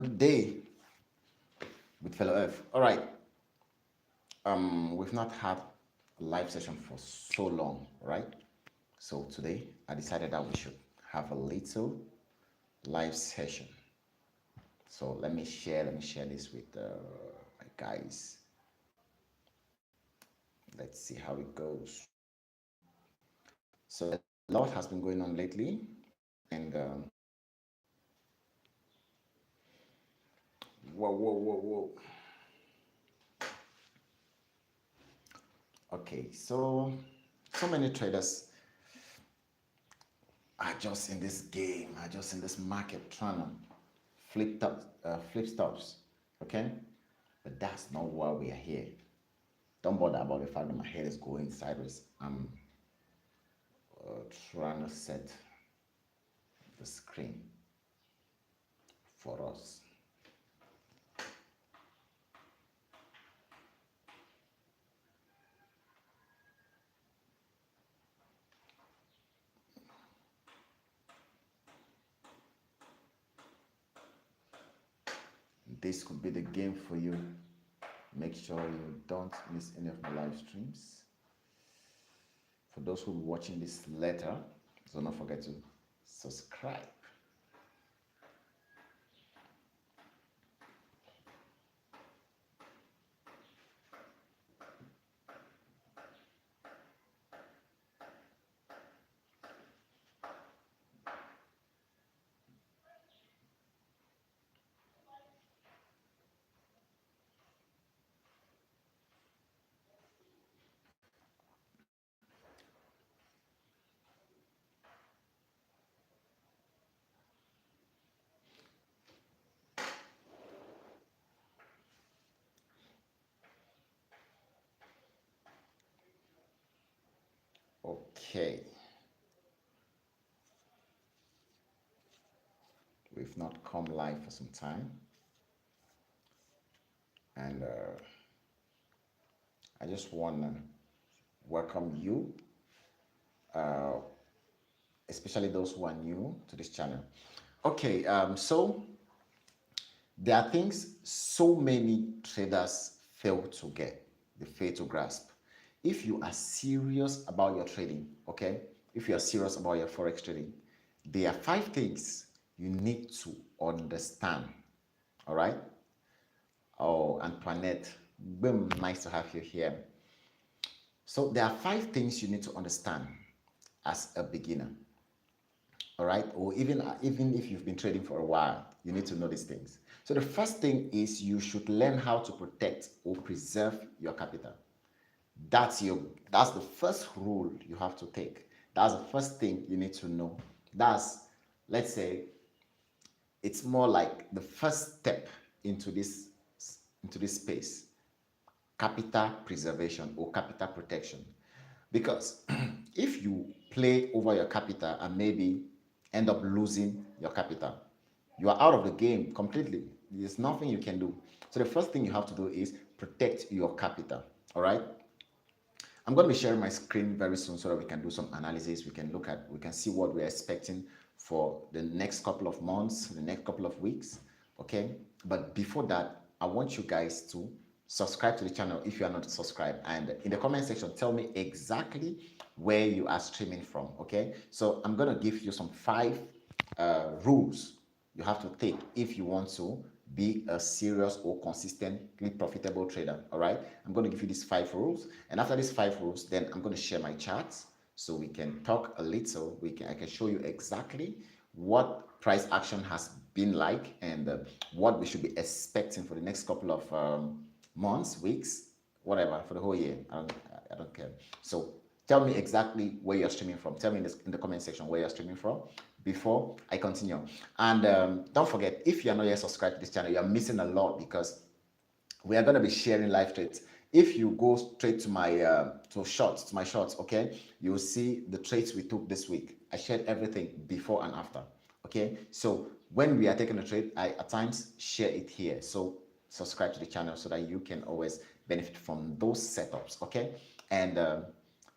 Day with FelloF. All right. We've not had a live session for so long, right? So today I decided that we should have a little live session. So let me share this with my guys. Let's see how it goes. So a lot has been going on lately, and whoa. Okay, so many traders are just in this game, are just in this market trying to flip stops, okay? But that's not why we are here. Don't bother about the fact that my head is going sideways. I'm trying to set the screen for us. This could be the game for you. Make sure you don't miss any of my live streams. For those who are watching this later, so don't forget to subscribe. Okay. We've not come live for some time. And I just want to welcome you, uh, especially those who are new to this channel. Okay, so there are things so many traders fail to get, they fail to grasp. If you are serious about your trading, okay, if you are serious about your forex trading, there are 5 things you need to understand. All right. Oh, Antoinette, boom, nice to have you here. So there are 5 things you need to understand as a beginner. All right, or even if you've been trading for a while, you need to know these things. So the first thing is you should learn how to protect or preserve your capital. That's the first rule you have to take. That's the first thing you need to know. That's, let's say, it's more like the first step into this space: capital preservation or capital protection. Because if you play over your capital and maybe end up losing your capital, you are out of the game completely. There's nothing you can do. So the first thing you have to do is protect your capital. All right. I'm going to be sharing my screen very soon so that we can do some analysis. We can see what we're expecting for the next couple of months, the next couple of weeks. Okay. But before that, I want you guys to subscribe to the channel if you are not subscribed. And in the comment section, tell me exactly where you are streaming from. Okay. So I'm going to give you some 5 rules you have to take if you want to be a serious or consistently profitable trader. All right, I'm going to give you these 5 rules, and after these 5 rules, then I'm going to share my charts so we can talk a little. I can show you exactly what price action has been like, and what we should be expecting for the next couple of months, weeks, whatever, for the whole year. I don't care. So tell me exactly where you're streaming from. Tell me in the comment section where you're streaming from before I continue. And don't forget, if you're not yet subscribed to this channel, you're missing a lot, because we are going to be sharing live trades. If you go straight to my my shorts, okay, you'll see the trades we took this week. I shared everything before and after. Okay, so when we are taking a trade, I at times share it here. So subscribe to the channel so that you can always benefit from those setups. Okay, and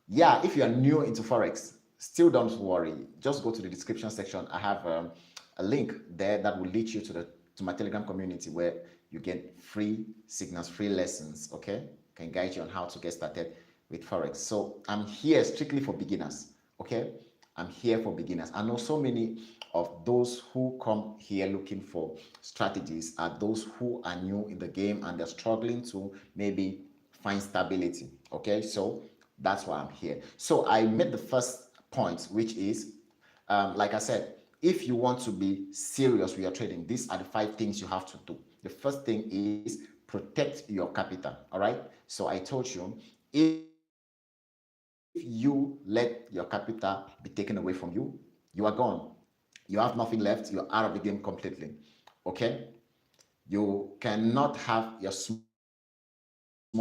yeah, if you are new into forex, still don't worry. Just go to the description section. I have a link there that will lead you to the to my Telegram community where you get free signals, free lessons, okay? Can guide you on how to get started with Forex. So I'm here strictly for beginners, okay? I'm here for beginners. I know so many of those who come here looking for strategies are those who are new in the game and they're struggling to maybe find stability, okay? So that's why I'm here. So I made the first point, which is, like I said, if you want to be serious with your trading, these are the 5 things you have to do. The first thing is protect your capital, all right? So I told you, if you let your capital be taken away from you, you are gone. You have nothing left. You're out of the game completely, okay? You cannot have your small,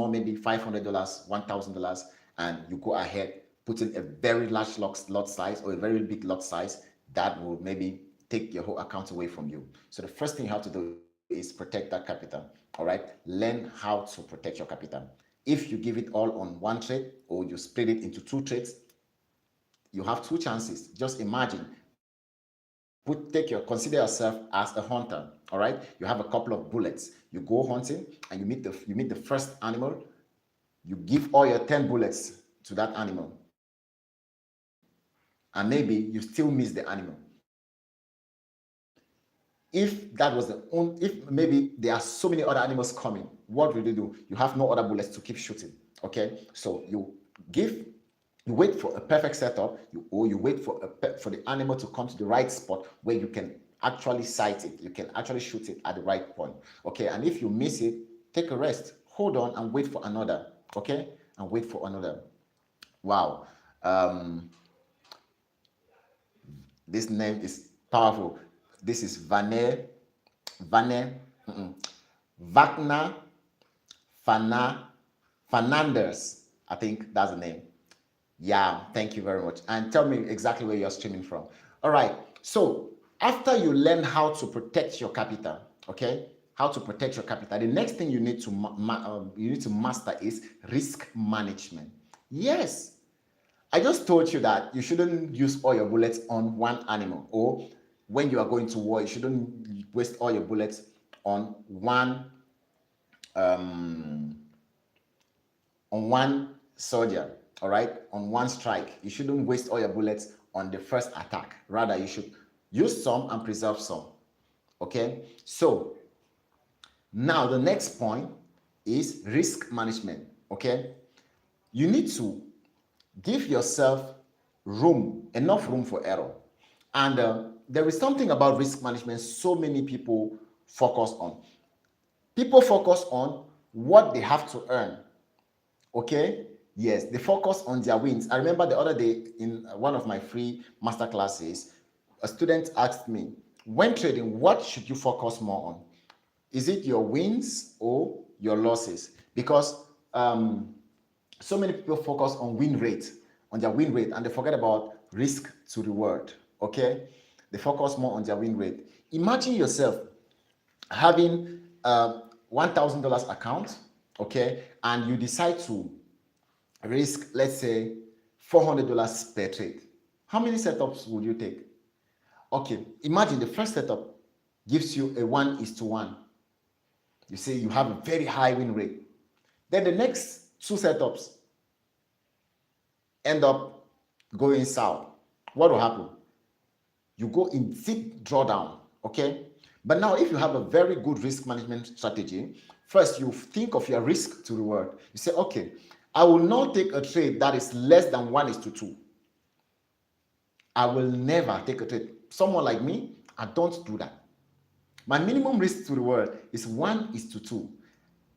maybe $500, $1,000, and you go ahead putting a very large lot size or a very big lot size that will maybe take your whole account away from you. So the first thing you have to do is protect that capital, all right? Learn how to protect your capital. If you give it all on one trade or you split it into 2 trades, you have 2 chances. Just imagine, consider yourself as a hunter, all right? You have a couple of bullets. You go hunting and you meet the first animal. You give all your 10 bullets to that animal, and maybe you still miss the animal. If that was if maybe there are so many other animals coming, what will you do? You have no other bullets to keep shooting, okay? So you wait for a perfect setup, you wait for the animal to come to the right spot where you can actually sight it, you can actually shoot it at the right point, okay? And if you miss it, take a rest, hold on and wait for another, okay? And wait for another. Wow. This name is powerful. This is Vane, Wagner, Fernandez. I think that's the name. Yeah, thank you very much. And tell me exactly where you're streaming from. All right. So after you learn how to protect your capital, okay, how to protect your capital, the next thing you need to master is risk management. Yes, I just told you that you shouldn't use all your bullets on one animal, or when you are going to war, you shouldn't waste all your bullets on one soldier, all right, on one strike. You shouldn't waste all your bullets on the first attack. Rather, you should use some and preserve some, okay? So now the next point is risk management, okay? You need to give yourself enough room for error. And there is something about risk management so many people focus on. People focus on what they have to earn, okay? Yes, they focus on their wins. I remember the other day in one of my free master classes, a student asked me, when trading, what should you focus more on? Is it your wins or your losses? Because so many people focus on their win rate, and they forget about risk to reward, okay? They focus more on their win rate. Imagine yourself having a $1,000 account, okay, and you decide to risk, let's say, $400 per trade. How many setups would you take? Okay, imagine the first setup gives you a 1:1. You say you have a very high win rate. Then the next 2 setups end up going south. What will happen? You go in deep drawdown, okay? But now if you have a very good risk management strategy, first you think of your risk to reward. You say, okay, I will not take a trade that is less than 1:2. I will never take a trade. Someone like me, I don't do that. My minimum risk to reward is 1:2,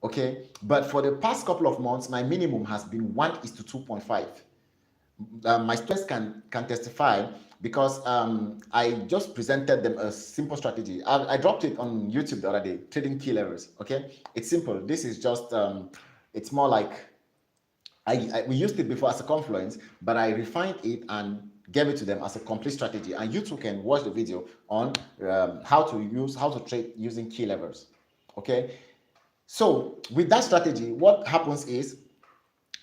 okay? But for the past couple of months, my minimum has been 1:2.5. My students can testify, because I just presented them a simple strategy. I dropped it on YouTube the other day, trading key levels, okay? It's simple. This is just, it's more like, we used it before as a confluence, but I refined it and gave it to them as a complete strategy. And you too can watch the video on how to trade using key levels, okay? So with that strategy, what happens is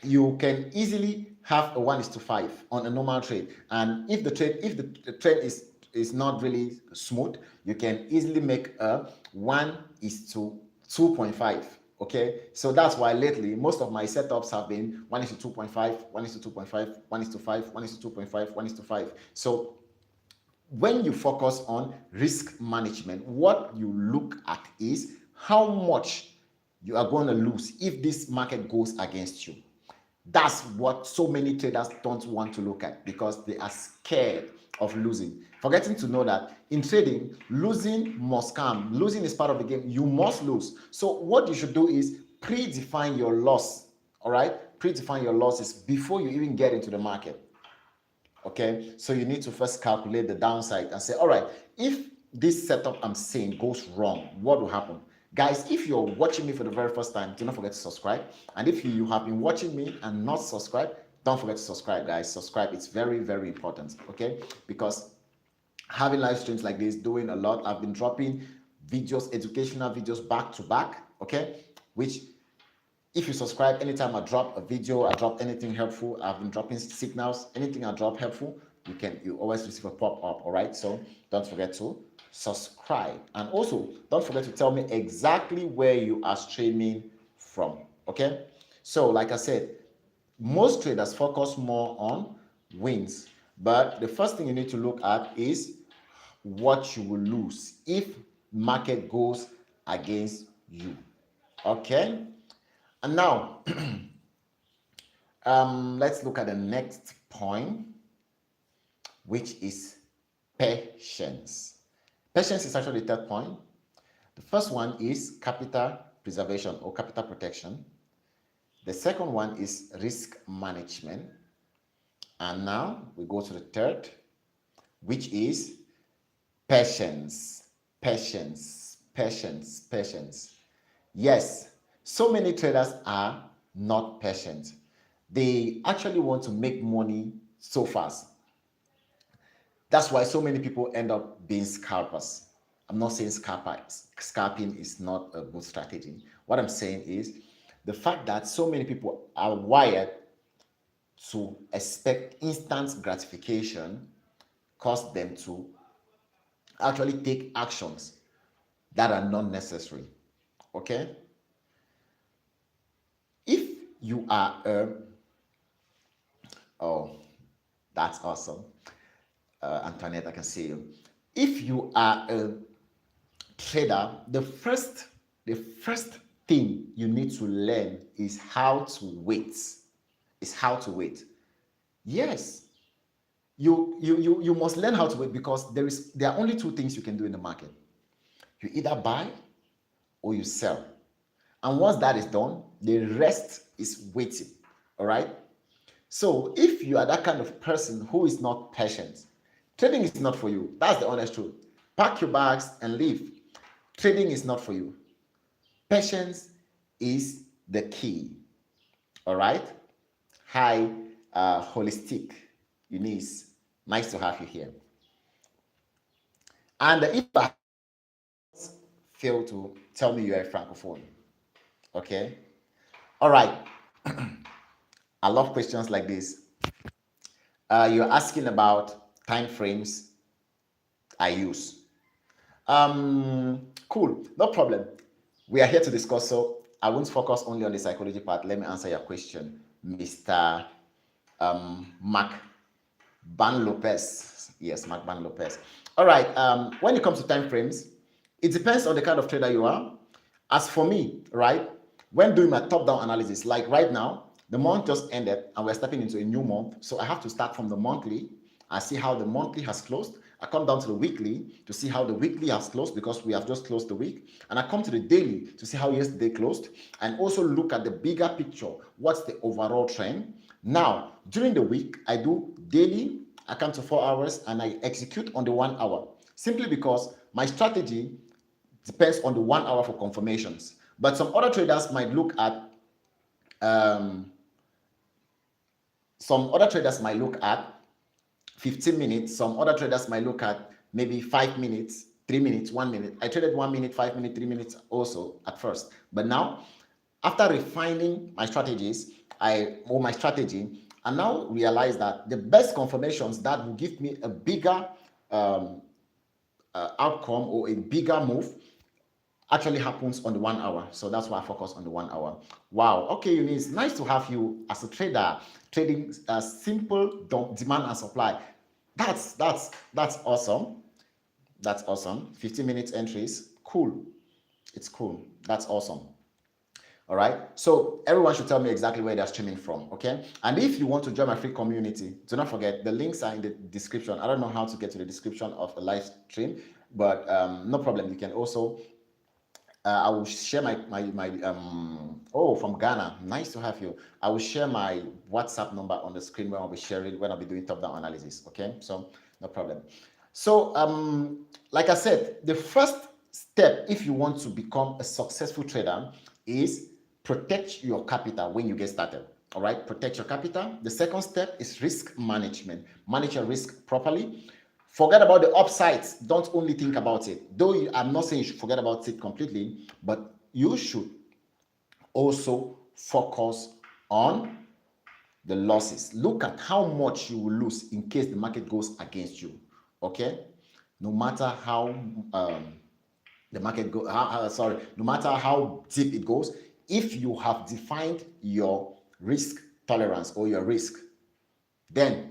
you can easily have a 1:5 on a normal trade. And if the trade is really smooth, you can easily make a 1:2.5. Okay, so that's why lately most of my setups have been 1:2.5, 1:2.5, 1:5, 1:2.5, 1:5. So when you focus on risk management, what you look at is how much you are going to lose if this market goes against you. That's what so many traders don't want to look at because they are scared of losing, forgetting to know that in trading, losing must come. Losing is part of the game. You must lose. So what you should do is predefine your loss. All right, predefine your losses before you even get into the market. Okay, so you need to first calculate the downside and say, all right, if this setup I'm seeing goes wrong, what will happen? Guys, if you're watching me for the very first time, do not forget to subscribe. And if you have been watching me and not subscribed, don't forget to subscribe, guys. Subscribe. It's very, very important. Okay, because having live streams like this, doing a lot, I've been dropping videos, educational videos back to back. Okay, which if you subscribe, anytime I drop a video, I drop anything helpful, I've been dropping signals, anything I drop helpful, you always receive a pop-up. All right, so don't forget to subscribe, and also don't forget to tell me exactly where you are streaming from. Okay, so like I said, most traders focus more on wins, but the first thing you need to look at is what you will lose if market goes against you. Okay, and now let's look at the next point, which is patience. Patience is actually the third point. The first one is capital preservation or capital protection. The second one is risk management. And now we go to the third, which is patience. Patience, patience, patience. Yes, so many traders are not patient. They actually want to make money so fast. That's why so many people end up being scalpers. I'm not saying scalping is not a good strategy. What I'm saying is the fact that so many people are wired to expect instant gratification cause them to actually take actions that are not necessary. Okay? If you are oh, that's awesome. Antoinette, I can see you. If you are a trader, the first thing you need to learn is how to wait. Is how to wait. Yes, you must learn how to wait because there are only two things you can do in the market. You either buy or you sell. And once that is done, the rest is waiting. All right? So if you are that kind of person who is not patient, trading is not for you. That's the honest truth. Pack your bags and leave. Trading is not for you. Patience is the key. All right? Hi, Holistic Eunice. Nice to have you here. And if I fail to tell me you are a francophone, okay? All right. I love questions like this. You're asking about time frames I use. Cool, no problem. We are here to discuss, so I won't focus only on the psychology part. Let me answer your question, Mr. Mark Ban Lopez. Yes, Mark Ban Lopez. All right. When it comes to time frames, it depends on the kind of trader you are. As for me, right, when doing my top-down analysis, like right now, the month just ended and we're stepping into a new month. So I have to start from the monthly and see how the monthly has closed. I come down to the weekly to see how the weekly has closed because we have just closed the week. And I come to the daily to see how yesterday closed and also look at the bigger picture. What's the overall trend? Now, during the week, I do daily, I come to 4 hours and I execute on the 1 hour simply because my strategy depends on the 1 hour for confirmations. But some other traders might look at 15 minutes. Some other traders might look at maybe 5 minutes, 3 minutes, 1 minute. I traded 1 minute, 5 minutes, 3 minutes also at first. But now, after refining my strategies, my strategy, I now realize that the best confirmations that will give me a bigger outcome or a bigger move actually happens on the 1 hour. So that's why I focus on the 1 hour. Wow. Okay, Eunice, nice to have you as a trader trading simple demand and supply. That's awesome. That's awesome. 15 minutes entries. Cool. It's cool. That's awesome. All right. So everyone should tell me exactly where they're streaming from. Okay. And if you want to join my free community, do not forget the links are in the description. I don't know how to get to the description of the live stream, but no problem. You can also I will share from Ghana. Nice to have you. I will share my WhatsApp number on the screen when I'll be doing top-down analysis. Okay, so no problem. So like I said, the first step if you want to become a successful trader is protect your capital when you get started. All right, protect your capital. The second step is risk management. Manage your risk properly. Forget about the upsides. Don't only think about it. Though I'm not saying you should forget about it completely, but you should also focus on the losses. Look at how much you will lose in case the market goes against you. Okay, no matter how the market go. No matter how deep it goes, if you have defined your risk tolerance or your risk, then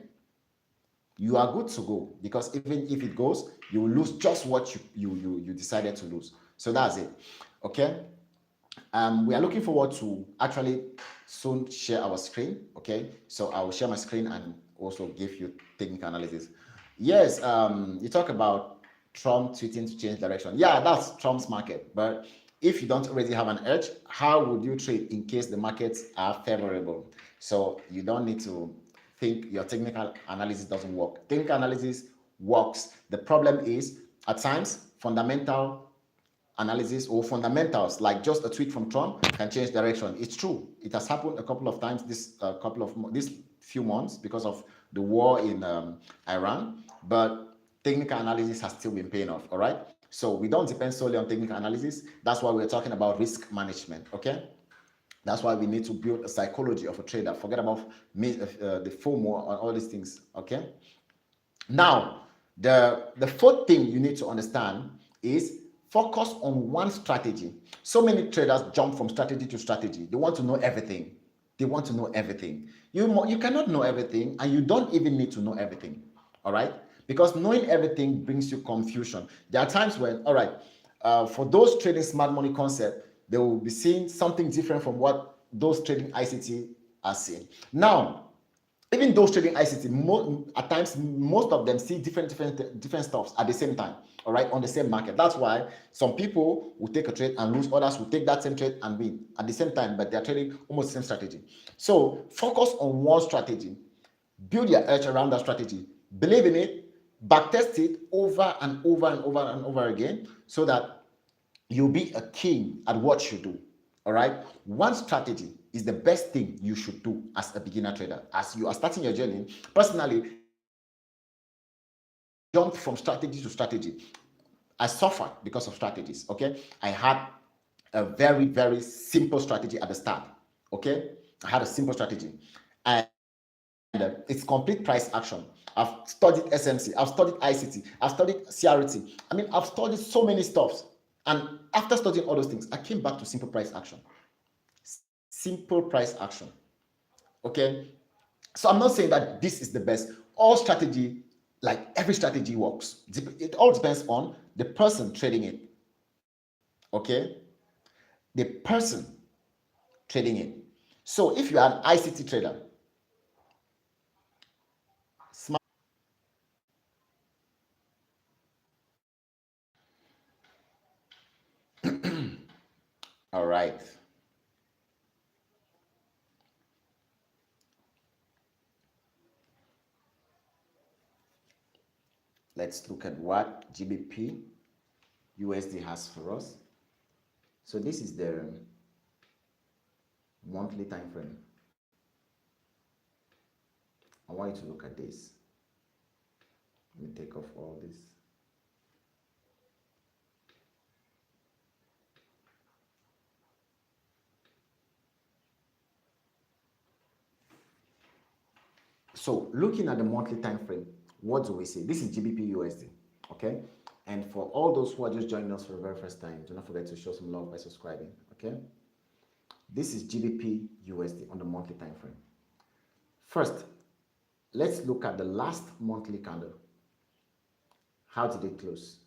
you are good to go, because even if it goes, you will lose just what you decided to lose. So that's it. Okay. We are looking forward to actually soon share our screen. Okay, so I will share my screen and also give you technical analysis. Yes, you talk about Trump tweeting to change direction. Yeah, that's Trump's market. But if you don't already have an edge, how would you trade in case the markets are favorable? So you don't need to think your technical analysis doesn't work. Technical analysis works. The problem is at times fundamental analysis or fundamentals, like just a tweet from Trump, can change direction. It's true. It has happened a couple of times this few months because of the war in Iran. But technical analysis has still been paying off. All right. So we don't depend solely on technical analysis. That's why we're talking about risk management. Okay. That's why we need to build a psychology of a trader. Forget about the FOMO and all these things. Okay. Now, the fourth thing you need to understand is focus on one strategy. So many traders jump from strategy to strategy. They want to know everything. They want to know everything. You cannot know everything, and you don't even need to know everything. All right? Because knowing everything brings you confusion. There are times when, all right, for those trading smart money concept, they will be seeing something different from what those trading ICT are seeing. Now, even those trading ICT, at times, most of them see different stuffs at the same time, all right, on the same market. That's why some people will take a trade and lose, others will take that same trade and win at the same time, but they're trading almost the same strategy. So focus on one strategy, build your edge around that strategy, believe in it, backtest it over and over and over and over again, so that you'll be a king at what you do. All right. One strategy is the best thing you should do as a beginner trader. As you are starting your journey, personally, jumped from strategy to strategy. I suffered because of strategies. Okay. I had a very, very simple strategy at the start. Okay. I had a simple strategy. And it's complete price action. I've studied SMC, I've studied ICT, I've studied CRT. I mean, I've studied so many stuffs. And after studying all those things, I came back to simple price action. Simple price action. Okay. So I'm not saying that this is the best. All strategy, like every strategy works. It all depends on the person trading it. Okay. The person trading it. So if you are an ICT trader, all right. Let's look at what GBP USD has for us. So this is the monthly time frame. I want you to look at this. Let me take off all this. So looking at the monthly time frame, what do we see? This is GBP USD. Okay. And for all those who are just joining us for the very first time, do not forget to show some love by subscribing. Okay. This is GBP USD on the monthly time frame. First, let's look at the last monthly candle. How did it close?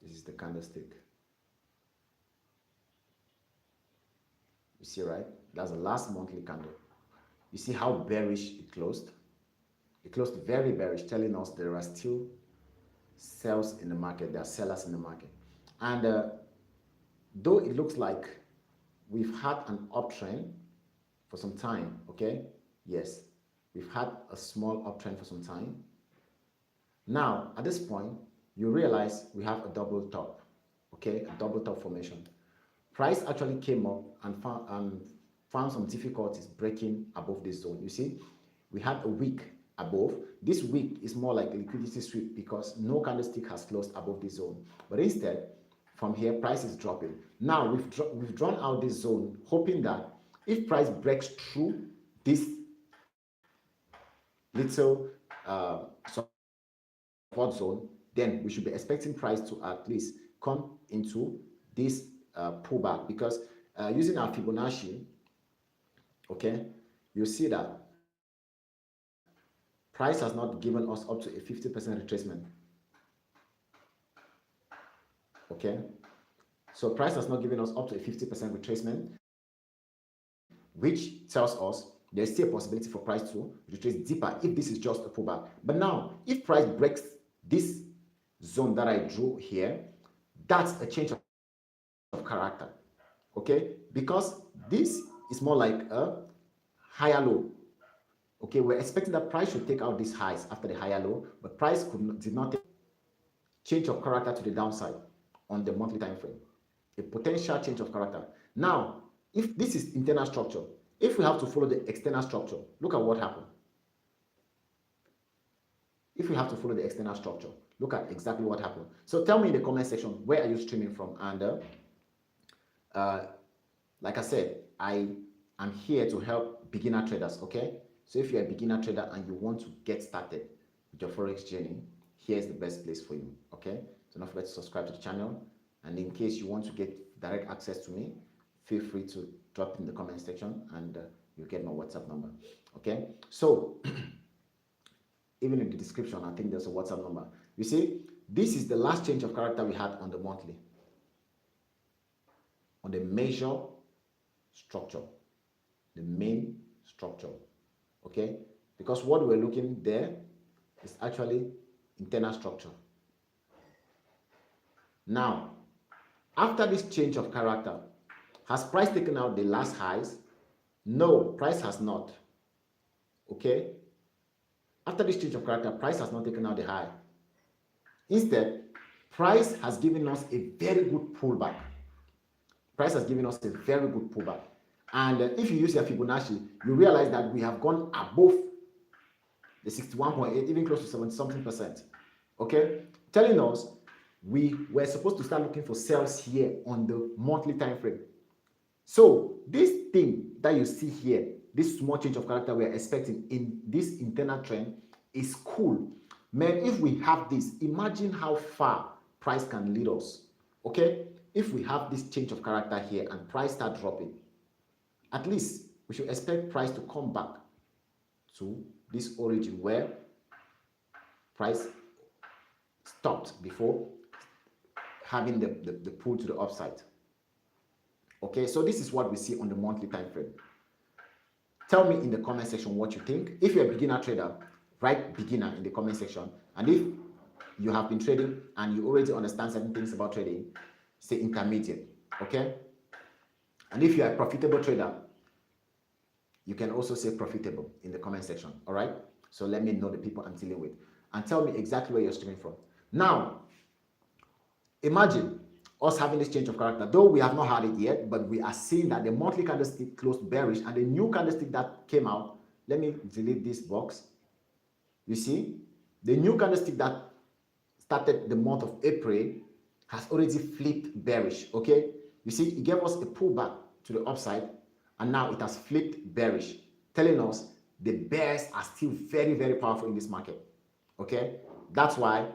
This is the candlestick. You see, right? That's the last monthly candle. You see how bearish it closed? It closed very bearish, telling us there are still sells in the market. There are sellers in the market. And though it looks like we've had an uptrend for some time, okay? Yes, we've had a small uptrend for some time. Now, at this point, you realize we have a double top, okay? A double top formation. Price actually came up and found some difficulties breaking above this zone. You see, we had a wick above. This wick is more like a liquidity sweep because no candlestick has closed above this zone. But instead, from here, price is dropping. Now, we've drawn out this zone, hoping that if price breaks through this little support zone, then we should be expecting price to at least come into this pullback, because using our Fibonacci, okay, you see that price has not given us up to a 50% retracement. Okay, so price has not given us up to a 50% retracement, which tells us there's still a possibility for price to retrace deeper if this is just a pullback. But now, if price breaks this zone that I drew here, that's a change of character, okay? Because this is more like a higher low. Okay, we're expecting that price should take out these highs after the higher low, but price did not take change of character to the downside on the monthly time frame. A potential change of character. Now, if this is internal structure, if we have to follow the external structure, look at what happened. If we have to follow the external structure, look at exactly what happened. So tell me in the comment section, where are you streaming from? And like I said, I am here to help beginner traders, okay? So if you're a beginner trader and you want to get started with your forex journey, here's the best place for you, okay? So don't forget to subscribe to the channel, and in case you want to get direct access to me, feel free to drop in the comment section, and you'll get my WhatsApp number, okay? So even in the description, I think there's a WhatsApp number. You see, this is the last change of character we had on the monthly, on the major structure, the main structure, okay? Because what we're looking there is actually internal structure. Now, after this change of character, has price taken out the last highs? No, price has not, okay? After this change of character, price has not taken out the high. Instead, price has given us a very good pullback. Price has given us a very good pullback. And if you use your Fibonacci, you realize that we have gone above the 61.8, even close to 70-something%. Okay? Telling us we were supposed to start looking for sales here on the monthly time frame. So this thing that you see here, this small change of character we are expecting in this internal trend is cool. Man, if we have this, imagine how far price can lead us. Okay? If we have this change of character here and price start dropping, at least we should expect price to come back to this origin where price stopped before having the pull to the upside. Okay, so this is what we see on the monthly time frame. Tell me in the comment section what you think. If you're a beginner trader, write beginner in the comment section. And if you have been trading and you already understand certain things about trading, say intermediate, okay? And if you're a profitable trader, you can also say profitable in the comment section, all right? So let me know the people I'm dealing with. And tell me exactly where you're streaming from. Now, imagine us having this change of character. Though we have not had it yet, but we are seeing that the monthly candlestick closed bearish, and the new candlestick that came out, let me delete this box. You see, the new candlestick that started the month of April has already flipped bearish, okay? You see, it gave us a pullback to the upside, and now it has flipped bearish, telling us the bears are still very, very powerful in this market. Okay, that's why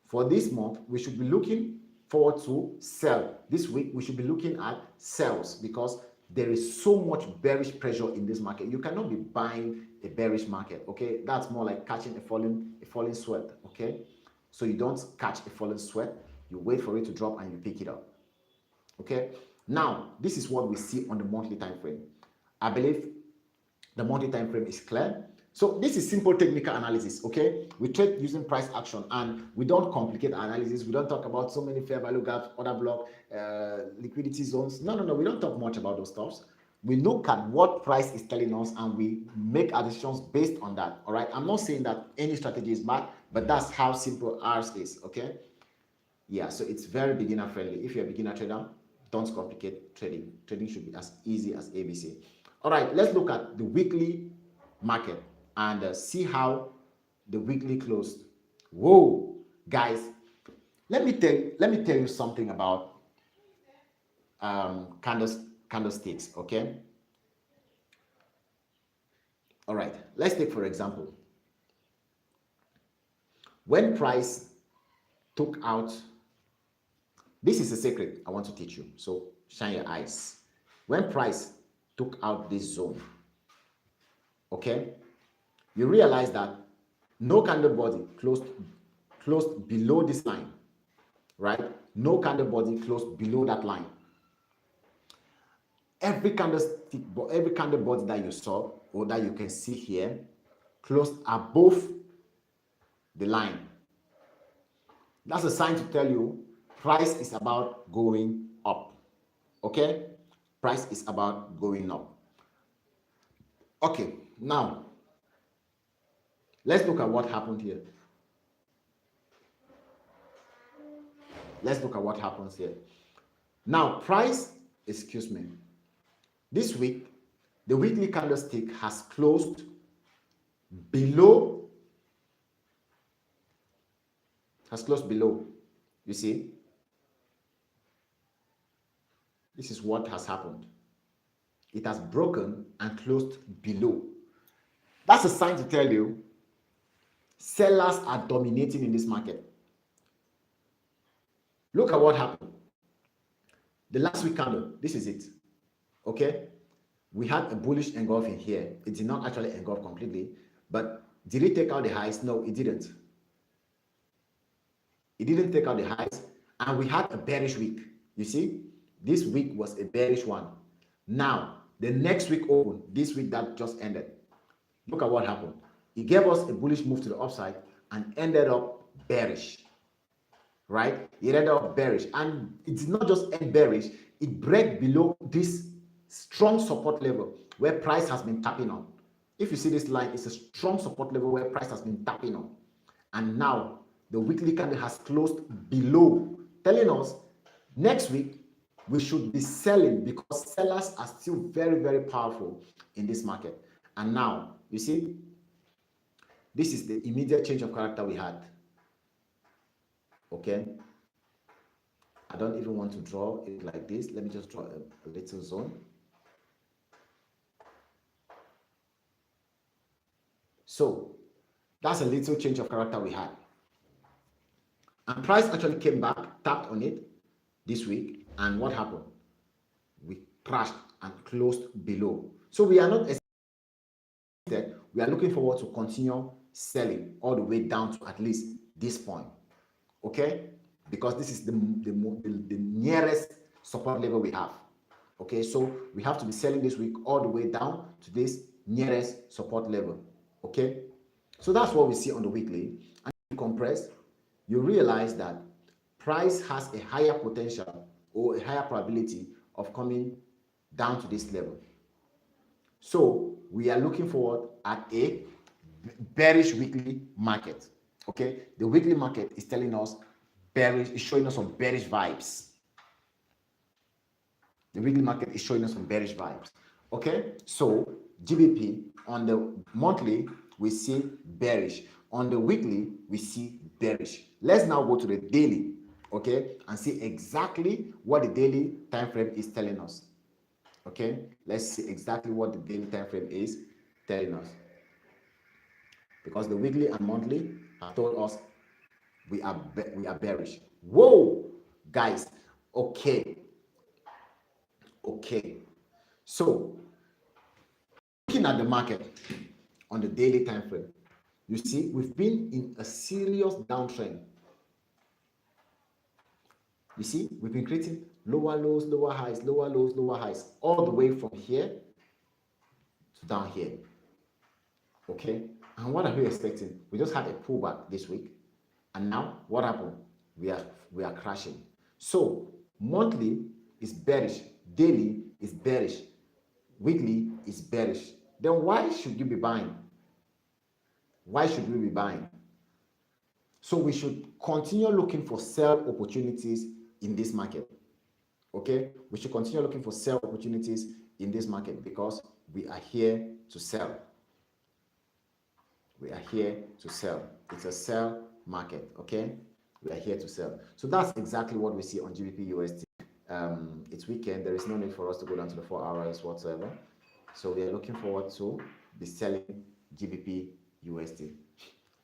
for this month we should be looking forward to sell. This week we should be looking at sells, because there is so much bearish pressure in this market. You cannot be buying a bearish market. Okay, that's more like catching a falling sweat. Okay, so you don't catch a falling sweat, you wait for it to drop and you pick it up. Okay, now this is what we see on the monthly time frame. I believe the monthly time frame is clear. So this is simple technical analysis. Okay, we trade using price action, and we don't complicate analysis. We don't talk about so many fair value gaps, order block, liquidity zones. No, we don't talk much about those stuffs. We look at what price is telling us and we make our decisions based on that. All right, I'm not saying that any strategy is bad, but that's how simple ours is. Okay, yeah, so it's very beginner friendly. If you're a beginner trader, don't complicate trading. Trading should be as easy as ABC. All right, let's look at the weekly market and see how the weekly closed. Whoa, guys, let me tell you something about candlesticks. Okay, all right, let's take for example, when price took out, this is a secret I want to teach you, so shine your eyes. When price took out this zone, okay, you realize that no candle body closed below this line, right? No candle body closed below that line. Every candle body that you saw or that you can see here closed above the line. That's a sign to tell you price is about going up. Okay, price is about going up. Okay, now let's look at what happened here. Let's look at what happens here. Now, price, excuse me, this week, the weekly candlestick has closed below, you see. This is what has happened. It has broken and closed below. That's a sign to tell you sellers are dominating in this market. Look at what happened. The last week candle, this is it. Okay, we had a bullish engulfing here. It did not actually engulf completely, but did it take out the highs? No, it didn't. It didn't take out the highs, and we had a bearish week. You see, this week was a bearish one. Now, the next week open, this week that just ended, look at what happened. It gave us a bullish move to the upside and ended up bearish, right? It ended up bearish, and it did not just end bearish, it broke below this strong support level where price has been tapping on. If you see this line, it's a strong support level where price has been tapping on, and now the weekly candle has closed below, telling us next week we should be selling, because sellers are still very, very powerful in this market. And now you see, this is the immediate change of character we had. Okay, I don't even want to draw it like this. Let me just draw a little zone. So that's a little change of character we had, and price actually came back, tapped on it this week, and what happened? We crashed and closed below. So we are not expected. We are looking forward to continue selling all the way down to at least this point. Okay, because this is the nearest support level we have. Okay, so we have to be selling this week all the way down to this nearest support level. Okay, so that's what we see on the weekly. And if you compress, you realize that price has a higher potential or a higher probability of coming down to this level. So we are looking forward at a bearish weekly market. Okay, the weekly market is telling us bearish, is showing us some bearish vibes. The weekly market is showing us some bearish vibes. Okay, so GBP on the monthly we see bearish, on the weekly we see bearish. Let's now go to the daily. okay, and see exactly what the daily time frame is telling us. Okay, let's see exactly what the daily time frame is telling us, because the weekly and monthly have told us we are bearish. Whoa, guys. Okay, okay. So looking at the market on the daily time frame, you see we've been in a serious downtrend. You see, we've been creating lower lows, lower highs, lower lows, lower highs, all the way from here to down here. Okay, and what are we expecting? We just had a pullback this week, and now what happened? We are crashing. So monthly is bearish, daily is bearish, weekly is bearish. Then why should you be buying? Why should we be buying? So we should continue looking for sell opportunities in this market. Okay, we should continue looking for sell opportunities in this market because we are here to sell. We are here to sell. It's a sell market. Okay, we are here to sell. So that's exactly what we see on GBP USD. It's weekend. There is no need for us to go down to the 4 hours whatsoever. So we are looking forward to be selling GBP USD.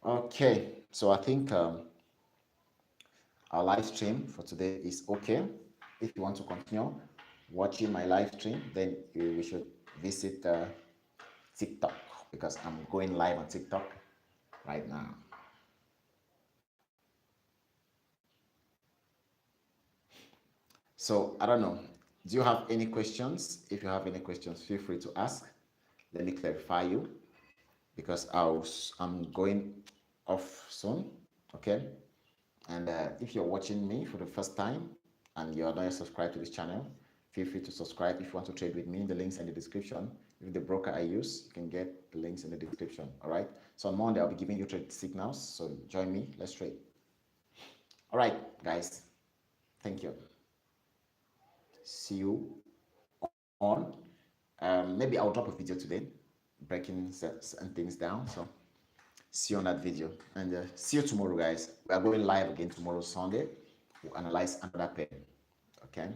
Okay, so I think our live stream for today is okay. If you want to continue watching my live stream, then we should visit TikTok, because I'm going live on TikTok right now. So I don't know. Do you have any questions? If you have any questions, feel free to ask. Let me clarify you, because I'm going off soon. Okay. And if you're watching me for the first time and you're not yet subscribed to this channel, feel free to subscribe. If you want to trade with me, the links in the description. If the broker I use, you can get the links in the description. All right. So on Monday, I'll be giving you trade signals. So join me. Let's trade. All right, guys. Thank you. See you on. Maybe I'll drop a video today, breaking certain things down. So see you on that video, and see you tomorrow, guys. We are going live again tomorrow, Sunday. We'll analyze another pair. Okay.